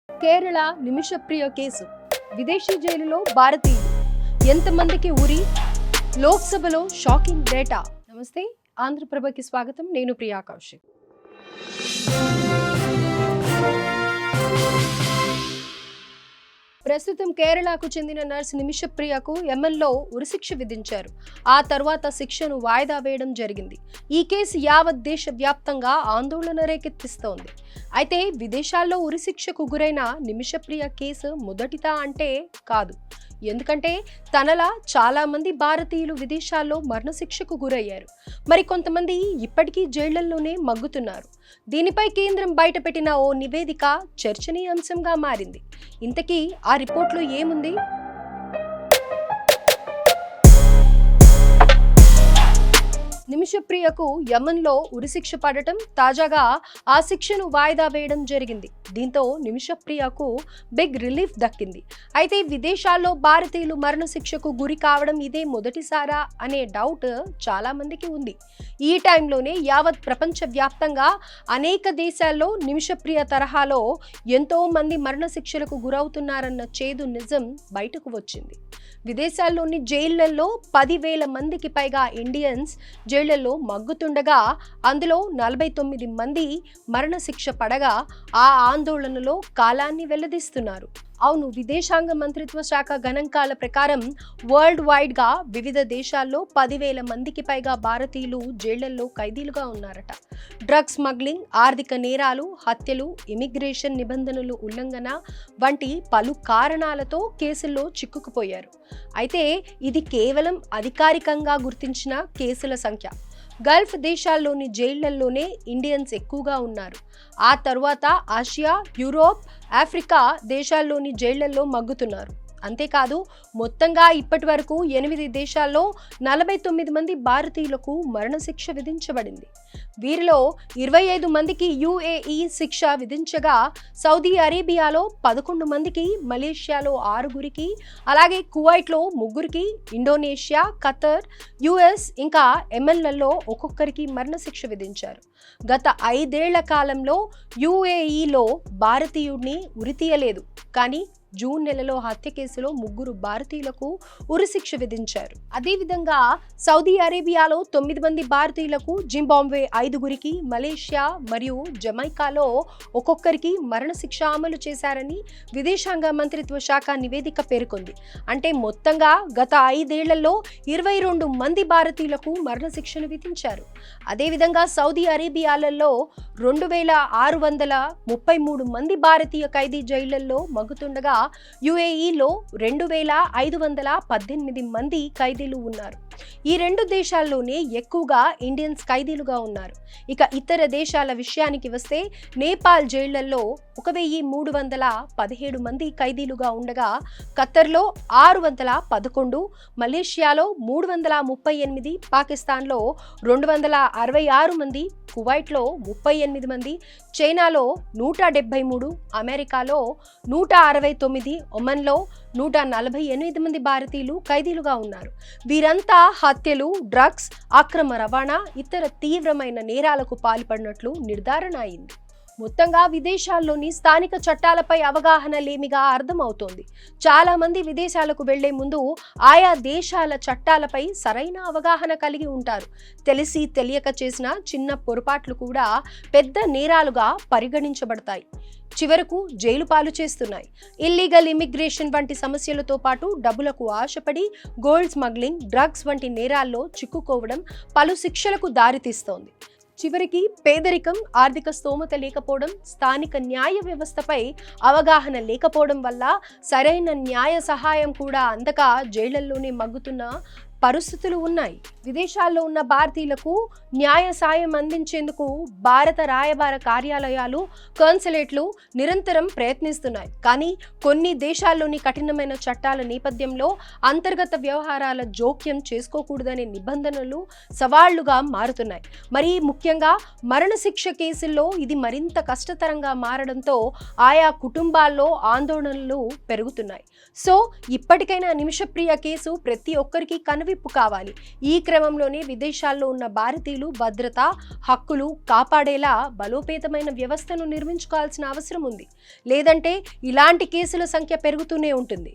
Kerala Nimishapriya case, విదేశీ జైలులో భారతీయులు ఎంతమందికి ఉరి, లోక్సభలో షాకింగ్ డేటా. నమస్తే, ఆంధ్రప్రభకి స్వాగతం. నేను ప్రియా కౌశిక్. ప్రస్తుతం కేరళకు చెందిన నర్స్ నిమిషప్రియకు యెమెన్లో ఉరిశిక్ష విధించారు. ఆ తర్వాత శిక్షను వాయిదా వేయడం జరిగింది. ఈ కేసు యావత్ దేశ వ్యాప్తంగా ఆందోళన రేకెత్తిస్తోంది. అయితే విదేశాల్లో ఉరిశిక్షకు గురైన నిమిషప్రియ కేసు మొదటిదా అంటే కాదు. ఎందుకంటే తనలా చాలా మంది భారతీయులు విదేశాల్లో మరణశిక్షకు గురయ్యారు. మరి కొంతమంది ఇప్పటికీ జైళ్లలోనే మగ్గుతున్నారు. దీనిపై కేంద్రం బయటపెట్టిన ఓ నివేదిక చర్చనీయాంశంగా మారింది. ఇంతకీ ఆ రిపోర్ట్లో ఏముంది? నిమిషప్రియకు యెమెన్లో ఉరిశిక్ష పడటం, తాజాగా ఆ శిక్షను వాయిదా వేయడం జరిగింది. దీంతో నిమిషప్రియకు బిగ్ రిలీఫ్ దక్కింది. అయితే విదేశాల్లో భారతీయులు మరణశిక్షకు గురి కావడం ఇదే మొదటిసారా అనే డౌట్ చాలా మందికి ఉంది. ఈ టైంలోనే యావత్ ప్రపంచ వ్యాప్తంగా అనేక దేశాల్లో నిమిషప్రియ తరహాలో ఎంతో మంది మరణశిక్షలకు గురవుతున్నారన్న చేదు నిజం బయటకు వచ్చింది. విదేశాల్లోని జైళ్లలో 10,000 మందికి పైగా ఇండియన్స్ జైళ్లలో మగ్గుతుండగా అందులో 49 మంది మరణశిక్ష పడగా ఆ ఆందోళనలో కాలాన్ని వెల్లదీస్తున్నారు. అవును, విదేశాంగ మంత్రిత్వ శాఖ గణాంకాల ప్రకారం వరల్డ్ వైడ్ గా వివిధ దేశాల్లో 10,000 మందికి పైగా భారతీయులు జైళ్లలో ఖైదీలుగా ఉన్నారట. డ్రగ్స్ స్మగ్లింగ్, ఆర్థిక నేరాలు, హత్యలు, ఇమిగ్రేషన్ నిబంధనలు ఉల్లంఘన వంటి పలు కారణాలతో కేసుల్లో చిక్కుకుపోయారు. అయితే ఇది కేవలం అధికారికంగా గుర్తించిన కేసుల సంఖ్య. గల్ఫ్ దేశాల్లోని జైళ్లలోనే ఇండియన్స్ ఎక్కువగా ఉన్నారు. ఆ తర్వాత ఆసియా, యూరోప్, ఆఫ్రికా దేశాల్లోని జైళ్లలో మగ్గుతున్నారు. అంతేకాదు, మొత్తంగా ఇప్పటి వరకు 8 దేశాల్లో 49 మంది భారతీయులకు మరణశిక్ష విధించబడింది. వీరిలో 25 మందికి UAE శిక్ష విధించగా సౌదీ అరేబియాలో 11 మందికి, మలేషియాలో 6గురికి, అలాగే కువైట్లో 3గురికి, ఇండోనేషియా, ఖతర్, US ఇంకా యెమెన్లలో ఒక్కొక్కరికి మరణశిక్ష విధించారు. గత 5 ఏళ్ల కాలంలో UAEలో భారతీయుడిని ఉరితీయలేదు. కానీ జూన్ నెలలో హత్య కేసులో 3 భారతీయులకు ఉరిశిక్ష విధించారు. అదేవిధంగా సౌదీ అరేబియాలో 9 మంది భారతీయులకు, జింబాబ్వే 5గురికి, మలేషియా మరియు జమైకాలో ఒక్కొక్కరికి మరణశిక్ష అమలు చేశారని విదేశాంగ మంత్రిత్వ శాఖ నివేదిక పేర్కొంది. అంటే మొత్తంగా గత 5 ఏళ్లలో 22 మంది భారతీయులకు మరణశిక్షను విధించారు. అదేవిధంగా సౌదీ అరేబియాలలో 2,633 మంది భారతీయ ఖైదీ జైళ్లలో మగ్గుతుండగా UAEలో 2,518 మంది ఖైదీలు ఉన్నారు. ఈ 2 దేశాల్లోనే ఎక్కువగా ఇండియన్స్ ఖైదీలుగా ఉన్నారు. ఇక ఇతర దేశాల విషయానికి వస్తే నేపాల్ జైళ్లలో 1,317 మంది ఖైదీలుగా ఉండగా ఖతర్లో 611, మలేషియాలో 338, పాకిస్తాన్లో 266 మంది, కువైట్లో 38 మంది, చైనాలో 173, అమెరికాలో 169, ఒమన్లో 148 మంది భారతీయులు ఖైదీలుగా ఉన్నారు. వీరంతా హత్యలు, డ్రగ్స్, అక్రమ రవాణా, ఇతర తీవ్రమైన నేరాలకు పాల్పడినట్లు నిర్ధారణ అయింది. మొత్తంగా విదేశాల్లోని స్థానిక చట్టాలపై అవగాహన లేమిగా అర్థమవుతోంది. చాలా మంది విదేశాలకు వెళ్లే ముందు ఆయా దేశాల చట్టాలపై సరైన అవగాహన కలిగి ఉంటారు. తెలిసి తెలియక చేసిన చిన్న పొరపాట్లు కూడా పెద్ద నేరాలుగా పరిగణించబడతాయి, చివరకు జైలు పాలు చేస్తున్నాయి. ఇల్లీగల్ ఇమిగ్రేషన్ వంటి సమస్యలతో పాటు డబ్బులకు ఆశపడి గోల్డ్ స్మగ్లింగ్, డ్రగ్స్ వంటి నేరాల్లో చిక్కుకోవడం పలు శిక్షలకు దారితీస్తోంది. చివరికి పేదరికం, ఆర్థిక స్తోమత లేకపోవడం, స్థానిక న్యాయ వ్యవస్థపై అవగాహన లేకపోవడం వల్ల సరైన న్యాయ సహాయం కూడా అందక జైళ్లలోనే మగ్గుతున్న పరిస్థితులు ఉన్నాయి. విదేశాల్లో ఉన్న భారతీయులకు న్యాయ సాయం అందించేందుకు భారత రాయబార కార్యాలయాలు, కాన్సులేట్లు నిరంతరం ప్రయత్నిస్తున్నాయి. కానీ కొన్ని దేశాల్లోని కఠినమైన చట్టాల నేపథ్యంలో అంతర్గత వ్యవహారాల జోక్యం చేసుకోకూడదనే నిబంధనలు సవాళ్లుగా మారుతున్నాయి. మరి ముఖ్యంగా మరణశిక్ష కేసుల్లో ఇది మరింత కష్టతరంగా మారడంతో ఆయా కుటుంబాల్లో ఆందోళనలు పెరుగుతున్నాయి. సో ఇప్పటికైనా నిమిషప్రియ కేసు ప్రతి ఒక్కరికి కన్వే కనువిప్పు కావాలి. ఈ క్రమంలోనే విదేశాల్లో ఉన్న భారతీయులు భద్రత హక్కులు కాపాడేలా బలోపేతమైన వ్యవస్థను నిర్మించుకోవాల్సిన అవసరం ఉంది. లేదంటే ఇలాంటి కేసుల సంఖ్య పెరుగుతూనే ఉంటుంది.